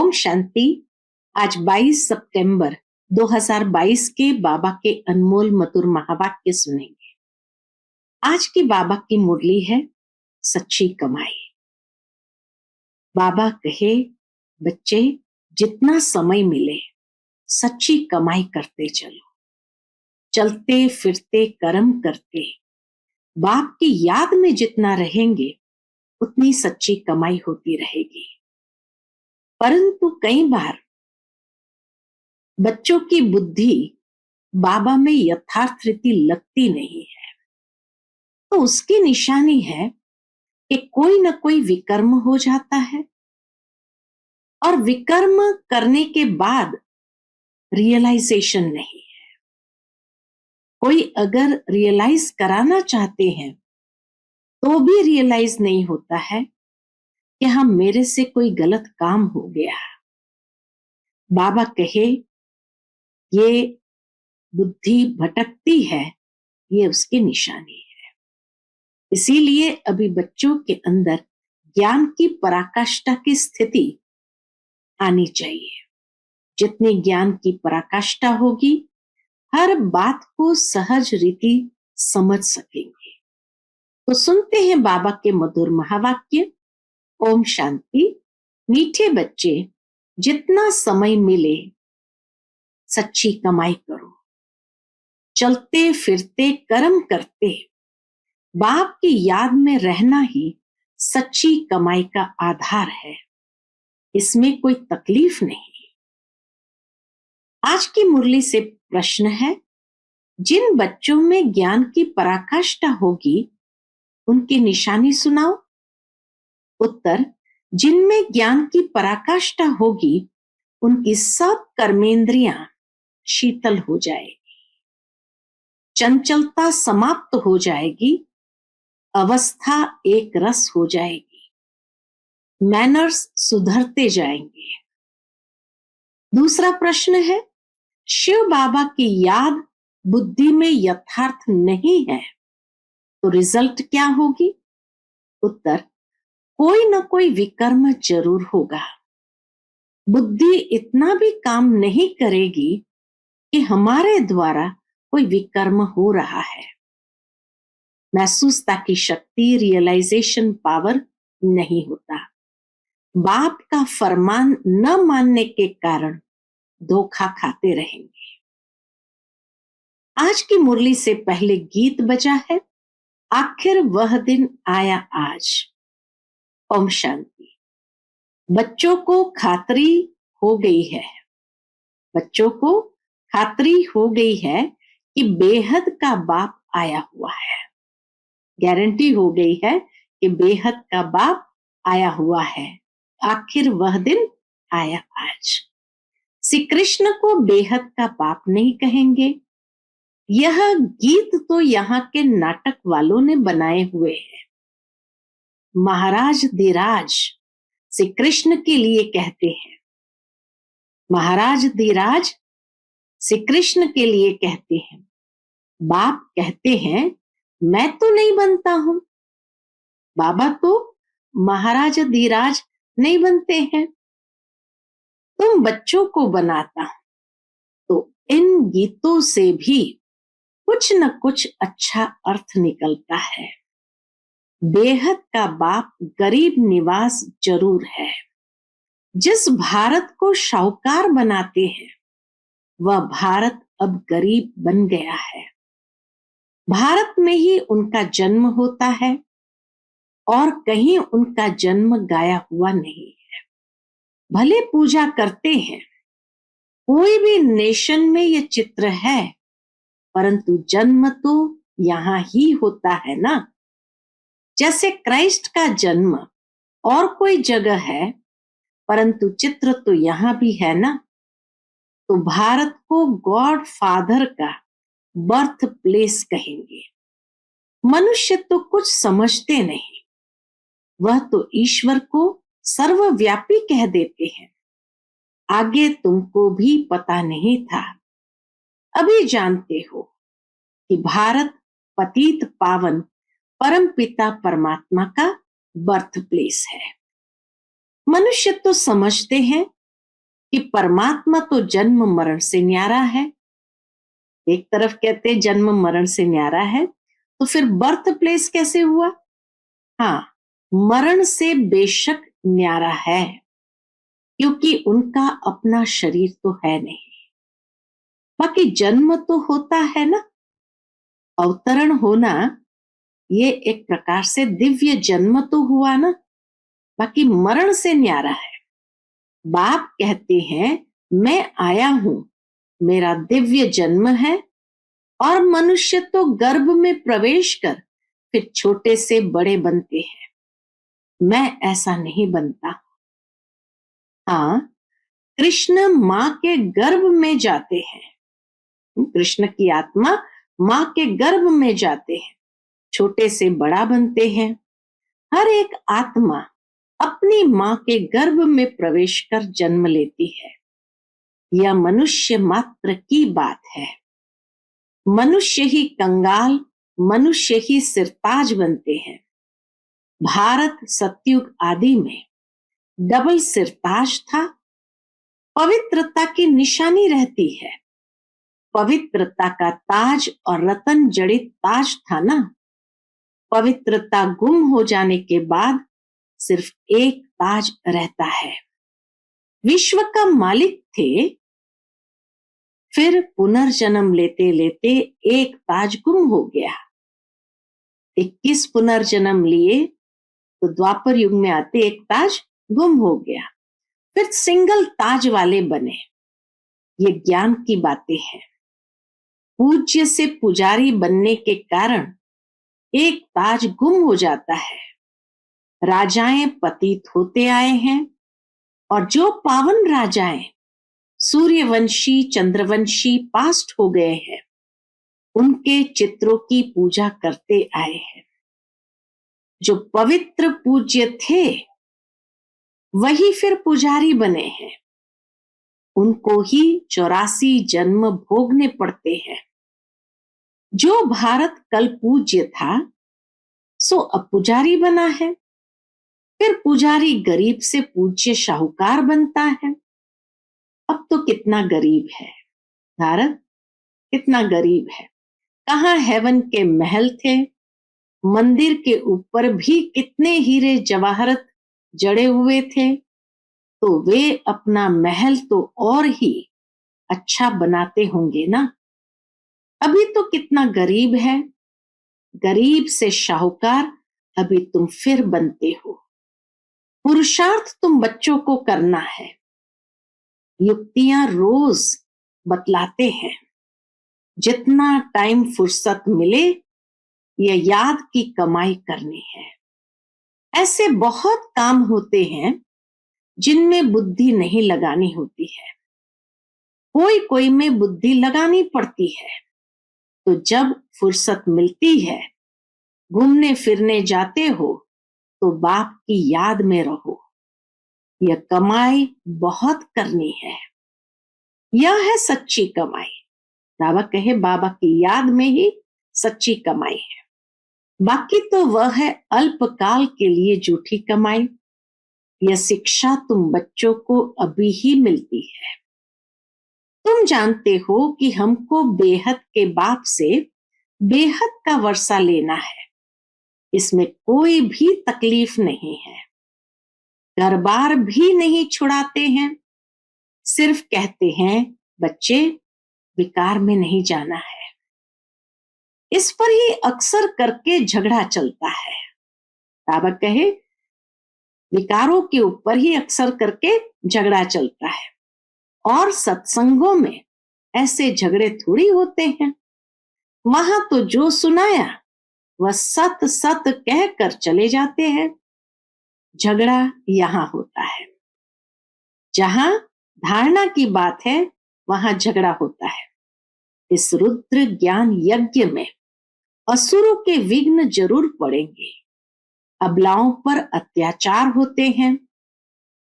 ओम शांति। आज 22 सितंबर 2022 के बाबा के अनमोल मधुर महावाक्य सुनेंगे। आज की बाबा की मुरली है सच्ची कमाई। बाबा कहे, बच्चे जितना समय मिले सच्ची कमाई करते चलो, चलते फिरते कर्म करते बाप की याद में जितना रहेंगे उतनी सच्ची कमाई होती रहेगी। परंतु कई बार बच्चों की बुद्धि बाबा में यथार्थ रीति लगती नहीं है, तो उसकी निशानी है कि कोई न कोई विकर्म हो जाता है और विकर्म करने के बाद रियलाइजेशन नहीं है। कोई अगर रियलाइज कराना चाहते हैं तो भी रियलाइज नहीं होता है कि हाँ, मेरे से कोई गलत काम हो गया। बाबा कहे, ये बुद्धि भटकती है, ये उसकी निशानी है। इसीलिए अभी बच्चों के अंदर ज्ञान की पराकाष्ठा की स्थिति आनी चाहिए। जितनी ज्ञान की पराकाष्ठा होगी, हर बात को सहज रीति समझ सकेंगे। तो सुनते हैं बाबा के मधुर महावाक्य। ओम शांति। मीठे बच्चे, जितना समय मिले सच्ची कमाई करो, चलते फिरते कर्म करते बाप की याद में रहना ही सच्ची कमाई का आधार है। इसमें कोई तकलीफ नहीं। आज की मुरली से प्रश्न है, जिन बच्चों में ज्ञान की पराकाष्ठा होगी उनकी निशानी सुनाओ। उत्तर, जिनमें ज्ञान की पराकाष्ठा होगी उनकी सब कर्मेंद्रियां शीतल हो जाएगी, चंचलता समाप्त हो जाएगी, अवस्था एक रस हो जाएगी, मैनर्स सुधरते जाएंगे। दूसरा प्रश्न है, शिव बाबा की याद बुद्धि में यथार्थ नहीं है तो रिजल्ट क्या होगी? उत्तर, कोई न कोई विकर्म जरूर होगा। बुद्धि इतना भी काम नहीं करेगी कि हमारे द्वारा कोई विकर्म हो रहा है। महसूसता की शक्ति, रियलाइजेशन पावर नहीं होता। बाप का फरमान न मानने के कारण धोखा खाते रहेंगे। आज की मुरली से पहले गीत बजा है, आखिर वह दिन आया आज। ओम शांति। बच्चों को खातरी हो गई है, बच्चों को खातरी हो गई है कि बेहद का बाप आया हुआ है। गारंटी हो गई है कि बेहद का बाप आया हुआ है। आखिर वह दिन आया आज। श्री कृष्ण को बेहद का बाप नहीं कहेंगे। यह गीत तो यहाँ के नाटक वालों ने बनाए हुए हैं। महाराज धीराज श्री कृष्ण के लिए कहते हैं, महाराज धीराज श्री कृष्ण के लिए कहते हैं। बाप कहते हैं, मैं तो नहीं बनता हूं। बाबा तो महाराज धीराज नहीं बनते हैं, तुम बच्चों को बनाता। तो इन गीतों से भी कुछ न कुछ अच्छा अर्थ निकलता है। बेहद का बाप गरीब निवास जरूर है। जिस भारत को शाहूकार बनाते हैं वह भारत अब गरीब बन गया है। भारत में ही उनका जन्म होता है और कहीं उनका जन्म गाया हुआ नहीं है। भले पूजा करते हैं, कोई भी नेशन में ये चित्र है, परंतु जन्म तो यहां ही होता है ना। जैसे क्राइस्ट का जन्म और कोई जगह है, परंतु चित्र तो यहां भी है ना। तो भारत को गॉड फादर का बर्थ प्लेस कहेंगे। मनुष्य तो कुछ समझते नहीं, वह तो ईश्वर को सर्वव्यापी कह देते हैं। आगे तुमको भी पता नहीं था, अभी जानते हो कि भारत पतित पावन परम पिता परमात्मा का बर्थ प्लेस है। मनुष्य तो समझते हैं कि परमात्मा तो जन्म मरण से न्यारा है। एक तरफ कहते हैं जन्म मरण से न्यारा है, तो फिर बर्थ प्लेस कैसे हुआ? हाँ, मरण से बेशक न्यारा है, क्योंकि उनका अपना शरीर तो है नहीं। बाकी जन्म तो होता है ना, अवतरण होना, ये एक प्रकार से दिव्य जन्म तो हुआ ना। बाकी मरण से न्यारा है। बाप कहते हैं मैं आया हूं, मेरा दिव्य जन्म है, और मनुष्य तो गर्भ में प्रवेश कर फिर छोटे से बड़े बनते हैं। मैं ऐसा नहीं बनता। हाँ, कृष्ण मां के गर्भ में जाते हैं। कृष्ण की आत्मा मां के गर्भ में जाते हैं, छोटे से बड़ा बनते हैं। हर एक आत्मा अपनी मां के गर्भ में प्रवेश कर जन्म लेती है। यह मनुष्य मात्र की बात है। मनुष्य ही कंगाल, मनुष्य ही सिरताज बनते हैं। भारत सतयुग आदि में डबल सिरताज था। पवित्रता की निशानी रहती है। पवित्रता का ताज और रतन जड़ित ताज था ना। पवित्रता गुम हो जाने के बाद सिर्फ एक ताज रहता है। विश्व का मालिक थे, फिर पुनर्जन्म लेते लेते एक ताज गुम हो गया। 21 पुनर्जन्म लिए तो द्वापर युग में आते एक ताज गुम हो गया, फिर सिंगल ताज वाले बने। ये ज्ञान की बातें हैं। पूज्य से पुजारी बनने के कारण एक ताज गुम हो जाता है। राजाएं पतित होते आए हैं, और जो पावन राजाएं सूर्यवंशी चंद्रवंशी पास्ट हो गए हैं, उनके चित्रों की पूजा करते आए हैं। जो पवित्र पूज्य थे वही फिर पुजारी बने हैं। उनको ही 84 जन्म भोगने पड़ते हैं। जो भारत कल पूज्य था सो अब पुजारी बना है। फिर पुजारी गरीब से पूज्य शाहूकार बनता है। अब तो कितना गरीब है भारत, कितना गरीब है। कहाँ हेवन के महल थे, मंदिर के ऊपर भी कितने हीरे जवाहरत जड़े हुए थे, तो वे अपना महल तो और ही अच्छा बनाते होंगे ना। अभी तो कितना गरीब है। गरीब से शाहूकार अभी तुम फिर बनते हो। पुरुषार्थ तुम बच्चों को करना है। युक्तियां रोज बतलाते हैं। जितना टाइम फुर्सत मिले ये याद की कमाई करनी है। ऐसे बहुत काम होते हैं जिनमें बुद्धि नहीं लगानी होती है। कोई कोई में बुद्धि लगानी पड़ती है। तो जब फुर्सत मिलती है, घूमने फिरने जाते हो, तो बाप की याद में रहो। यह कमाई बहुत करनी है। यह है सच्ची कमाई। बाबा कहे बाबा की याद में ही सच्ची कमाई है। बाकी तो वह है अल्पकाल के लिए झूठी कमाई। यह शिक्षा तुम बच्चों को अभी ही मिलती है। तुम जानते हो कि हमको बेहद के बाप से बेहद का वर्षा लेना है। इसमें कोई भी तकलीफ नहीं है। घर बार भी नहीं छुड़ाते हैं। सिर्फ कहते हैं बच्चे विकार में नहीं जाना है। इस पर ही अक्सर करके झगड़ा चलता है। बाबा कहे विकारों के ऊपर ही अक्सर करके झगड़ा चलता है। और सत्संगों में ऐसे झगड़े थोड़ी होते हैं। वहां तो जो सुनाया वह सत सत कहकर चले जाते हैं। झगड़ा यहां होता है। जहां धारणा की बात है वहां झगड़ा होता है। इस रुद्र ज्ञान यज्ञ में असुरों के विघ्न जरूर पड़ेंगे। अबलाओं पर अत्याचार होते हैं।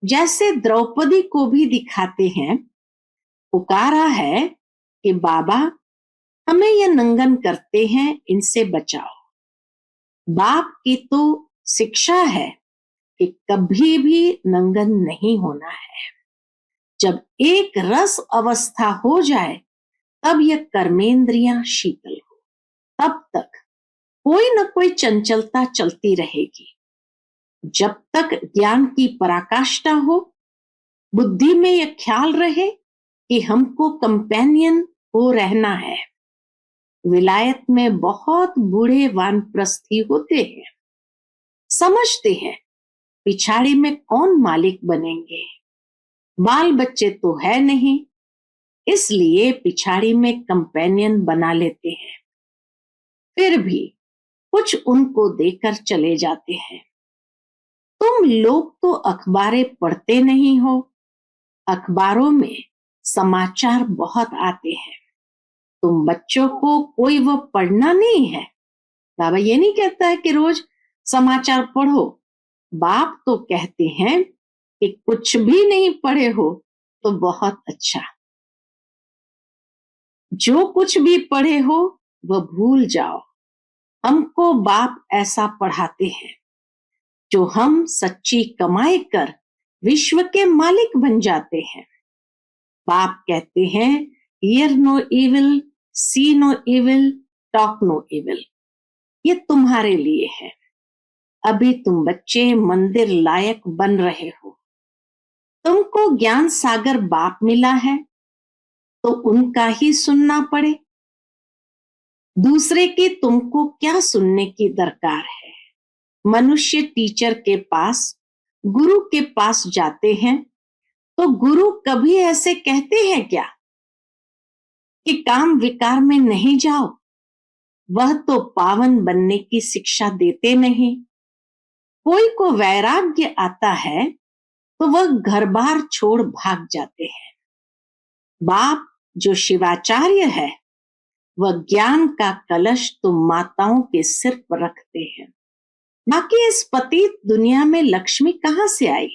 जैसे द्रौपदी को भी दिखाते हैं। पुकारा है कि बाबा हमें ये नंगन करते हैं, इनसे बचाओ। बाप की तो शिक्षा है कि कभी भी नंगन नहीं होना है। जब एक रस अवस्था हो जाए तब यह कर्मेंद्रियां शीतल हो, तब तक कोई न कोई चंचलता चलती रहेगी। जब तक ज्ञान की पराकाष्ठा हो, बुद्धि में यह ख्याल रहे कि हमको कंपेनियन हो रहना है। विलायत में बहुत बूढ़े वानप्रस्थी होते हैं, समझते हैं पिछाड़ी में कौन मालिक बनेंगे। बाल बच्चे तो है नहीं, इसलिए पिछाड़ी में कंपेनियन बना लेते हैं। फिर भी कुछ उनको देकर चले जाते हैं। तुम लोग तो अखबारें पढ़ते नहीं हो, अखबारों में समाचार बहुत आते हैं। तुम बच्चों को कोई वह पढ़ना नहीं है। बाबा ये नहीं कहता है कि रोज समाचार पढ़ो। बाप तो कहते हैं कि कुछ भी नहीं पढ़े हो तो बहुत अच्छा, जो कुछ भी पढ़े हो वह भूल जाओ। हमको बाप ऐसा पढ़ाते हैं जो हम सच्ची कमाई कर विश्व के मालिक बन जाते हैं। बाप कहते हैं hear no evil, see no evil, talk no evil. ये तुम्हारे लिए है। अभी तुम बच्चे मंदिर लायक बन रहे हो। तुमको ज्ञान सागर बाप मिला है तो उनका ही सुनना पड़े। दूसरे की तुमको क्या सुनने की दरकार है। मनुष्य टीचर के पास, गुरु के पास जाते हैं तो गुरु कभी ऐसे कहते हैं क्या कि काम विकार में नहीं जाओ। वह तो पावन बनने की शिक्षा देते नहीं। कोई को वैराग्य आता है तो वह घर बार छोड़ भाग जाते हैं। बाप जो शिवाचार्य है वह ज्ञान का कलश तो माताओं के सिर पर रखते हैं। बाकी इस पतित दुनिया में लक्ष्मी कहां से आई।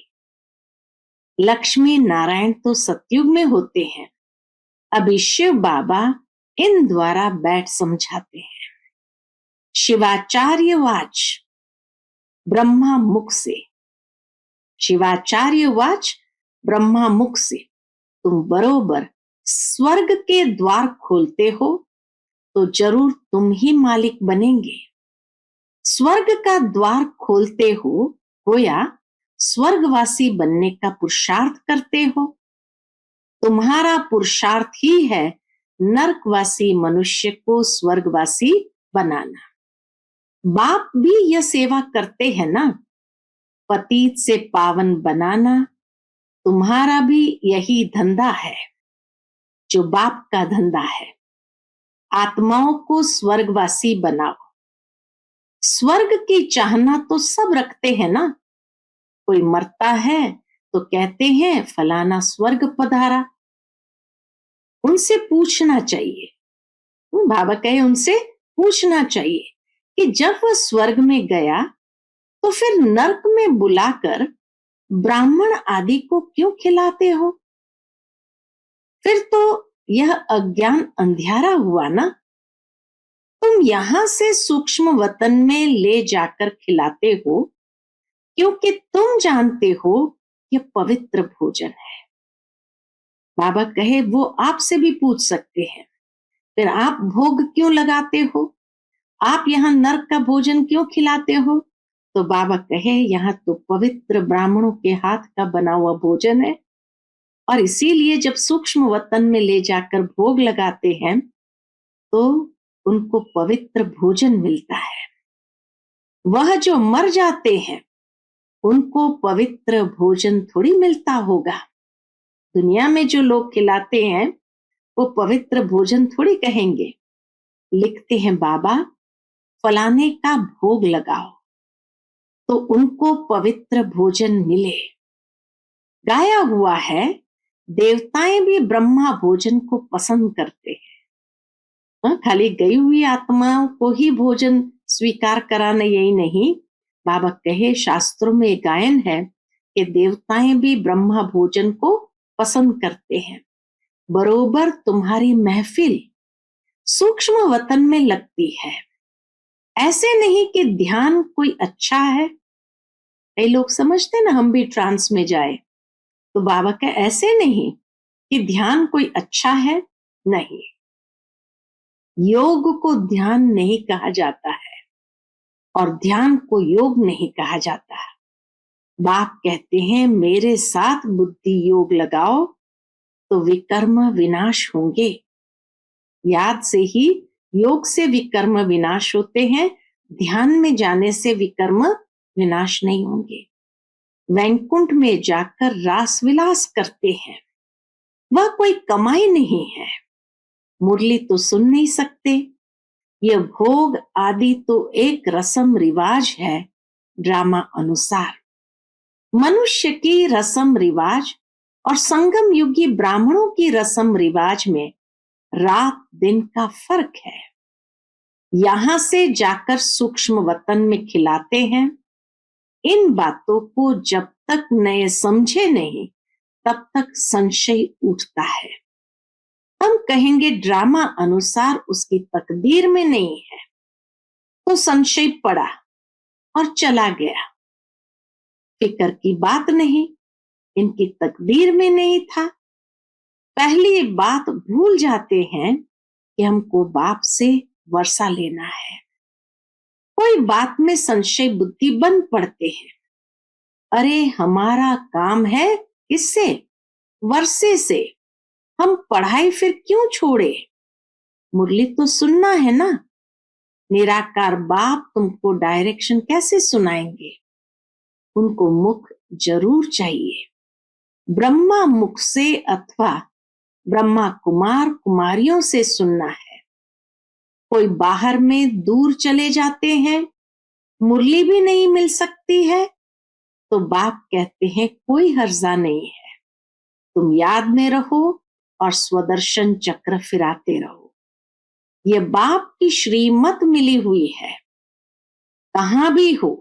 लक्ष्मी नारायण तो सतयुग में होते हैं। अभी शिव बाबा इन द्वारा बैठ समझाते हैं। शिवाचार्य वाच ब्रह्मा मुख से, शिवाचार्य वाच ब्रह्मा मुख से तुम बरोबर स्वर्ग के द्वार खोलते हो तो जरूर तुम ही मालिक बनेंगे। स्वर्ग का द्वार खोलते हो या स्वर्गवासी बनने का पुरुषार्थ करते हो। तुम्हारा पुरुषार्थ ही है नरकवासी मनुष्य को स्वर्गवासी बनाना। बाप भी यह सेवा करते हैं ना, पतित से पावन बनाना। तुम्हारा भी यही धंधा है जो बाप का धंधा है। आत्माओं को स्वर्गवासी बनाओ। स्वर्ग की चाहना तो सब रखते हैं ना। कोई मरता है तो कहते हैं फलाना स्वर्ग पधारा। उनसे पूछना चाहिए, बाबा कहे उनसे पूछना चाहिए कि जब वह स्वर्ग में गया तो फिर नरक में बुलाकर ब्राह्मण आदि को क्यों खिलाते हो। फिर तो यह अज्ञान अंधियारा हुआ ना। तुम यहां से सूक्ष्म वतन में ले जाकर खिलाते हो क्योंकि तुम जानते हो यह पवित्र भोजन है। बाबा कहे वो आपसे भी पूछ सकते हैं फिर आप भोग क्यों लगाते हो, आप यहाँ नरक का भोजन क्यों खिलाते हो। तो बाबा कहे यहाँ तो पवित्र ब्राह्मणों के हाथ का बना हुआ भोजन है और इसीलिए जब सूक्ष्म वतन में ले जाकर भोग लगाते हैं तो उनको पवित्र भोजन मिलता है। वह जो मर जाते हैं उनको पवित्र भोजन थोड़ी मिलता होगा। दुनिया में जो लोग खिलाते हैं वो पवित्र भोजन थोड़ी कहेंगे। लिखते हैं बाबा फलाने का भोग लगाओ तो उनको पवित्र भोजन मिले। गाया हुआ है देवताएं भी ब्रह्मा भोजन को पसंद करते हैं। खाली गई हुई आत्माओं को ही भोजन स्वीकार कराना यही नहीं। बाबा कहे शास्त्रों में गायन है कि देवताएं भी ब्रह्मा भोजन को पसंद करते हैं। बरोबर तुम्हारी महफिल सूक्ष्म वतन में लगती है। ऐसे नहीं कि ध्यान कोई अच्छा है। कई लोग समझते ना हम भी ट्रांस में जाए तो बाबा का ऐसे नहीं कि ध्यान कोई अच्छा है, नहीं, योग को ध्यान नहीं कहा जाता है और ध्यान को योग नहीं कहा जाता। बाप कहते हैं मेरे साथ बुद्धि योग लगाओ तो विकर्म विनाश होंगे। याद से ही योग से विकर्म विनाश होते हैं, ध्यान में जाने से विकर्म विनाश नहीं होंगे। वैकुंठ में जाकर रास विलास करते हैं, वह कोई कमाई नहीं है। मुरली तो सुन नहीं सकते, यह भोग आदि तो एक रस्म रिवाज है ड्रामा अनुसार। मनुष्य की रस्म रिवाज और संगम युगी ब्राह्मणों की रस्म रिवाज में रात दिन का फर्क है। यहां से जाकर सूक्ष्म वतन में खिलाते हैं। इन बातों को जब तक नए समझे नहीं तब तक संशय उठता है। हम कहेंगे ड्रामा अनुसार उसकी तकदीर में नहीं है, तो संशय पड़ा और चला गया। फिक्र की बात नहीं, इनकी तकदीर में नहीं था। पहली बात भूल जाते हैं कि हमको बाप से वर्षा लेना है। कोई बात में संशय बुद्धि बन पड़ते हैं। अरे हमारा काम है इससे, वर्षे से, हम पढ़ाई फिर क्यों छोड़े? मुरली तो सुनना है ना। निराकार बाप तुमको डायरेक्शन कैसे सुनाएंगे? उनको मुख जरूर चाहिए। ब्रह्मा मुख से अथवा ब्रह्मा कुमार कुमारियों से सुनना है। कोई बाहर में दूर चले जाते हैं, मुरली भी नहीं मिल सकती है, तो बाप कहते हैं कोई हर्जा नहीं है, तुम याद में रहो और स्वदर्शन चक्र फिराते रहो। ये बाप की श्रीमत मिली हुई है। कहां भी हो,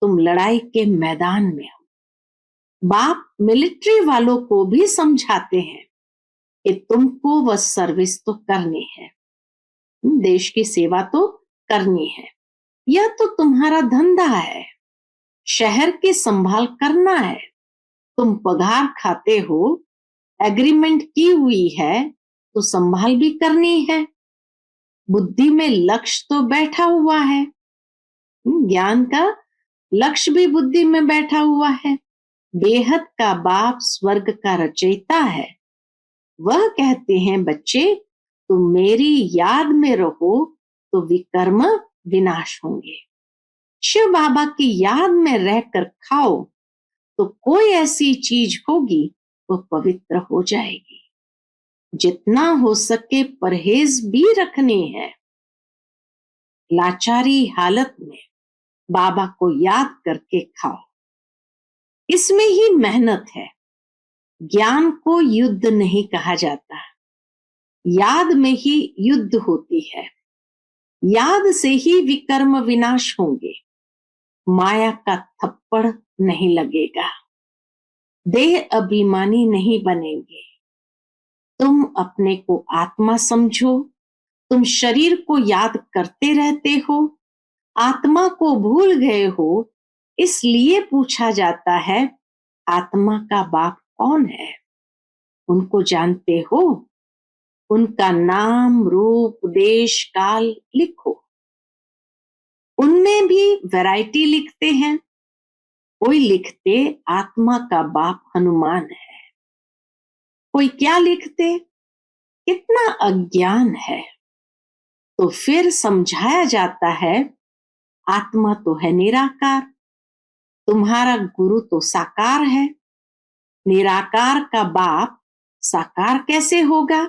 तुम लड़ाई के मैदान में हो। बाप मिलिट्री वालों को भी समझाते हैं कि तुमको वह सर्विस तो करनी है, देश की सेवा तो करनी है, यह तो तुम्हारा धंधा है, शहर की संभाल करना है। तुम पगार खाते हो, एग्रीमेंट की हुई है, तो संभाल भी करनी है। बुद्धि में लक्ष्य तो बैठा हुआ है, ज्ञान का लक्ष्य भी बुद्धि में बैठा हुआ है। बेहद का बाप स्वर्ग का रचयिता है। वह कहते हैं बच्चे तुम मेरी याद में रहो तो विकर्म विनाश होंगे। शिव बाबा की याद में रहकर खाओ तो कोई ऐसी चीज होगी वो पवित्र हो जाएगी। जितना हो सके परहेज भी रखनी है। लाचारी हालत में बाबा को याद करके खाओ, इसमें ही मेहनत है। ज्ञान को युद्ध नहीं कहा जाता, याद में ही युद्ध होती है। याद से ही विकर्म विनाश होंगे। माया का थप्पड़ नहीं लगेगा, देह अभिमानी नहीं बनेंगे। तुम अपने को आत्मा समझो, तुम शरीर को याद करते रहते हो, आत्मा को भूल गए हो। इसलिए पूछा जाता है आत्मा का बाप कौन है? उनको जानते हो? उनका नाम रूप देश काल लिखो। उनमें भी वैरायटी लिखते हैं। कोई लिखते आत्मा का बाप हनुमान है, कोई क्या लिखते, कितना अज्ञान है। तो फिर समझाया जाता है आत्मा तो है निराकार, तुम्हारा गुरु तो साकार है। निराकार का बाप साकार कैसे होगा?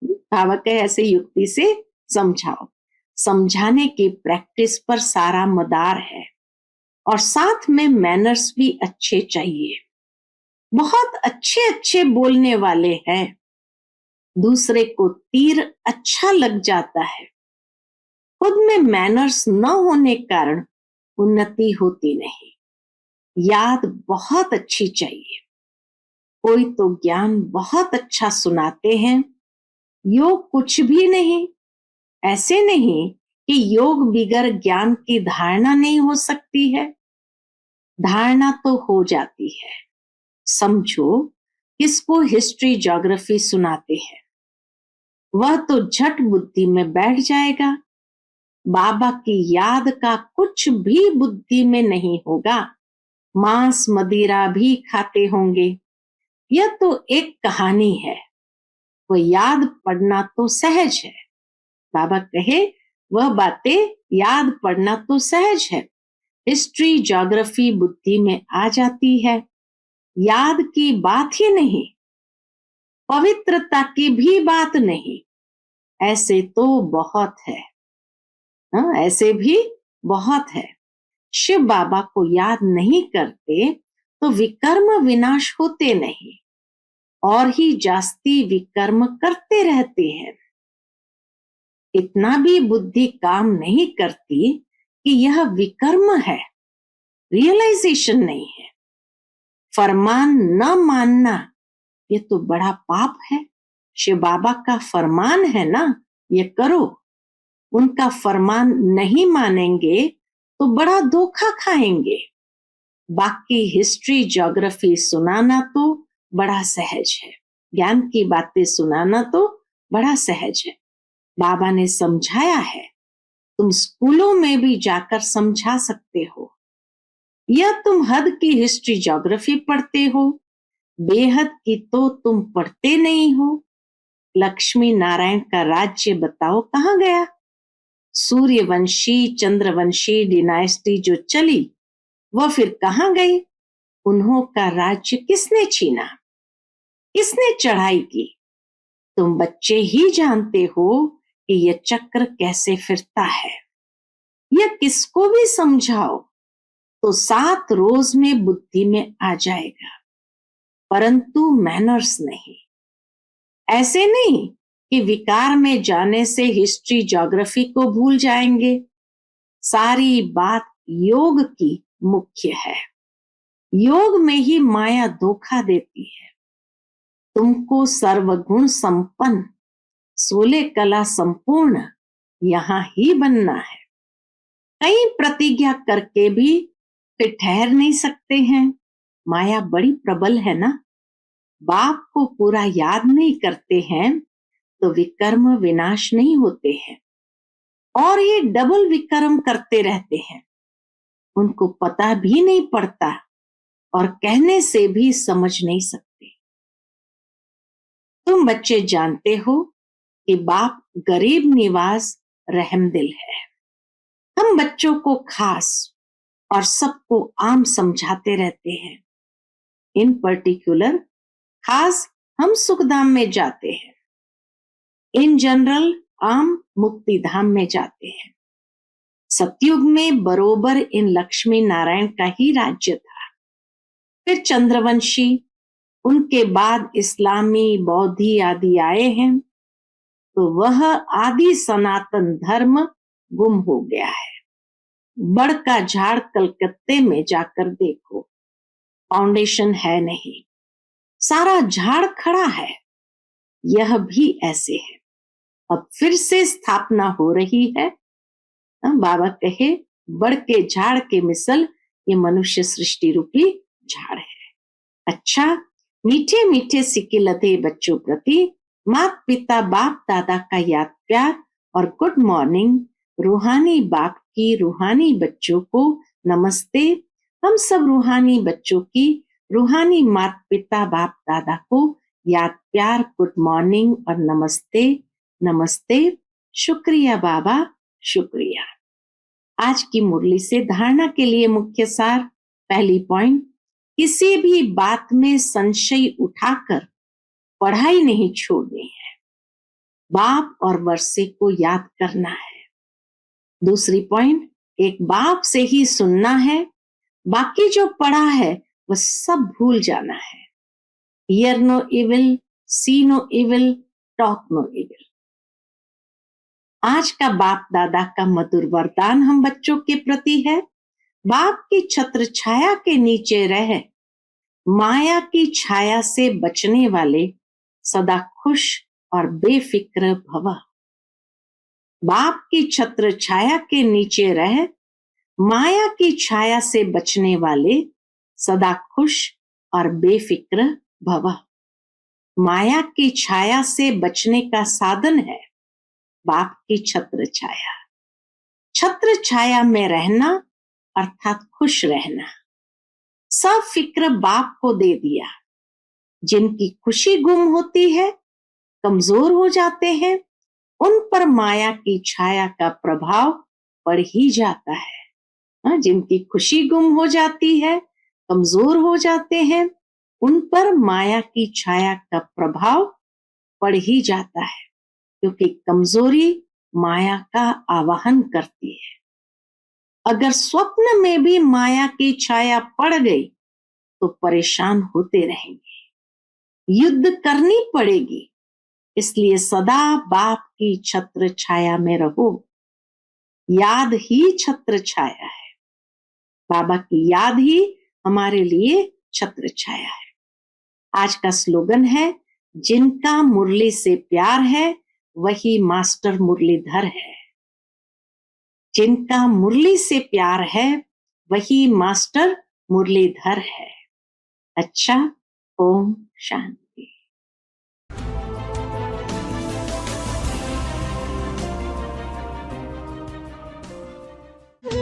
बाबा के ऐसे युक्ति से समझाओ। समझाने की प्रैक्टिस पर सारा मदार है और साथ में मैनर्स भी अच्छे चाहिए। बहुत अच्छे अच्छे बोलने वाले हैं, दूसरे को तीर अच्छा लग जाता है। खुद में मैनर्स न होने कारण उन्नति होती नहीं। याद बहुत अच्छी चाहिए। कोई तो ज्ञान बहुत अच्छा सुनाते हैं, योग कुछ भी नहीं। ऐसे नहीं कि योग बिगर ज्ञान की धारणा नहीं हो सकती है, धारणा तो हो जाती है। समझो किसको हिस्ट्री ज्योग्राफी सुनाते हैं, वह तो झट बुद्धि में बैठ जाएगा। बाबा की याद का कुछ भी बुद्धि में नहीं होगा। मांस मदिरा भी खाते होंगे। यह तो एक कहानी है, वो याद पड़ना तो सहज है। बाबा कहे वह बातें याद पड़ना तो सहज है। हिस्ट्री ज्योग्राफी बुद्धि में आ जाती है, याद की बात ही नहीं, पवित्रता की भी बात नहीं। ऐसे तो बहुत है, हाँ, ऐसे भी बहुत है। शिव बाबा को याद नहीं करते तो विकर्म विनाश होते नहीं, और ही जास्ती विकर्म करते रहते हैं। इतना भी बुद्धि काम नहीं करती कि यह विकर्म है, रियलाइजेशन नहीं है। फरमान न मानना ये तो बड़ा पाप है। शिव बाबा का फरमान है ना, ये करो। उनका फरमान नहीं मानेंगे तो बड़ा धोखा खाएंगे। बाकी हिस्ट्री ज्योग्राफी सुनाना तो बड़ा सहज है, ज्ञान की बातें सुनाना तो बड़ा सहज है। बाबा ने समझाया है, तुम स्कूलों में भी जाकर समझा सकते हो। या तुम हद की हिस्ट्री ज्योग्राफी पढ़ते हो, बेहद की तो तुम पढ़ते नहीं हो। लक्ष्मी नारायण का राज्य बताओ कहाँ गया? सूर्यवंशी चंद्रवंशी डिनाइस्टी जो चली वह फिर कहाँ गई? उन्हों का राज्य किसने छीना? किसने चढ़ाई की? तुम बच्चे ही जानते हो कि यह चक्र कैसे फिरता है। यह किसको भी समझाओ तो 7 रोज में बुद्धि में आ जाएगा, परंतु मैनर्स नहीं। ऐसे नहीं कि विकार में जाने से हिस्ट्री ज्योग्राफी को भूल जाएंगे। सारी बात योग की मुख्य है। योग में ही माया धोखा देती है। तुमको सर्वगुण संपन्न 16 कला संपूर्ण यहां ही बनना है। कई प्रतिज्ञा करके भी फिर ठहर नहीं सकते हैं। माया बड़ी प्रबल है ना। बाप को पूरा याद नहीं करते हैं तो विकर्म विनाश नहीं होते हैं, और ये डबल विकर्म करते रहते हैं। उनको पता भी नहीं पड़ता और कहने से भी समझ नहीं सकते। तुम बच्चे जानते हो कि बाप गरीब निवाज रहमदिल है। हम बच्चों को खास और सबको आम समझाते रहते हैं। इन पर्टिकुलर खास हम सुखधाम में जाते हैं, इन जनरल आम मुक्ति धाम में जाते हैं। सतयुग में बरोबर इन लक्ष्मी नारायण का ही राज्य था। फिर चंद्रवंशी, उनके बाद इस्लामी बौद्धि आदि आए हैं, तो वह आदि सनातन धर्म गुम हो गया है। बड़ का झाड़ कलकत्ते में जाकर देखो, फाउंडेशन है नहीं, सारा झाड़ खड़ा है। यह भी ऐसे है। अब फिर से स्थापना हो रही है। बाबा कहे बड़ के झाड़ के मिसल ये मनुष्य सृष्टि रूपी झाड़ है। अच्छा, मीठे मीठे सिक्के लदे बच्चों प्रति माता पिता बाप दादा का याद प्यार और गुड मॉर्निंग। रूहानी बाप की रूहानी बच्चों को नमस्ते। हम सब रूहानी बच्चों की रूहानी माता पिता बाप दादा को याद प्यार, गुड मॉर्निंग और नमस्ते नमस्ते। शुक्रिया बाबा, शुक्रिया। आज की मुरली से धारणा के लिए मुख्य सार। पहली पॉइंट, किसी भी बात में संशय उठाकर पढ़ाई नहीं छोड़नी है, बाप और वर्षे को याद करना है। दूसरी पॉइंट, एक बाप से ही सुनना है, बाकी जो पढ़ा है वह सब भूल जाना है। Hear no evil, see no evil, talk no evil. आज का बाप दादा का मधुर वरदान हम बच्चों के प्रति है, बाप की छत्र छाया के नीचे रह, माया की छाया से बचने वाले सदा खुश और बेफिक्र भव। बाप की छत्र छाया के नीचे रह, माया की छाया से बचने वाले सदा खुश और बेफिक्र भव। माया की छाया से बचने का साधन है बाप की छत्र छाया। छत्र छाया में रहना अर्थात खुश रहना। सब फिक्र बाप को दे दिया। जिनकी खुशी गुम होती है, कमजोर हो जाते हैं, उन पर माया की छाया का प्रभाव पड़ ही जाता है। जिनकी खुशी गुम हो जाती है, कमजोर हो जाते हैं, उन पर माया की छाया का प्रभाव पड़ ही जाता है, क्योंकि कमजोरी माया का आवाहन करती है। अगर स्वप्न में भी माया की छाया पड़ गई तो परेशान होते रहेंगे, युद्ध करनी पड़ेगी। इसलिए सदा बाप की छत्र छाया में रहो। याद ही छत्र छाया है। बाबा की याद ही हमारे लिए छत्र छाया है। आज का स्लोगन है, जिनका मुरली से प्यार है वही मास्टर मुरलीधर है। जिनका मुरली से प्यार है वही मास्टर मुरलीधर है। अच्छा, ओम शांति।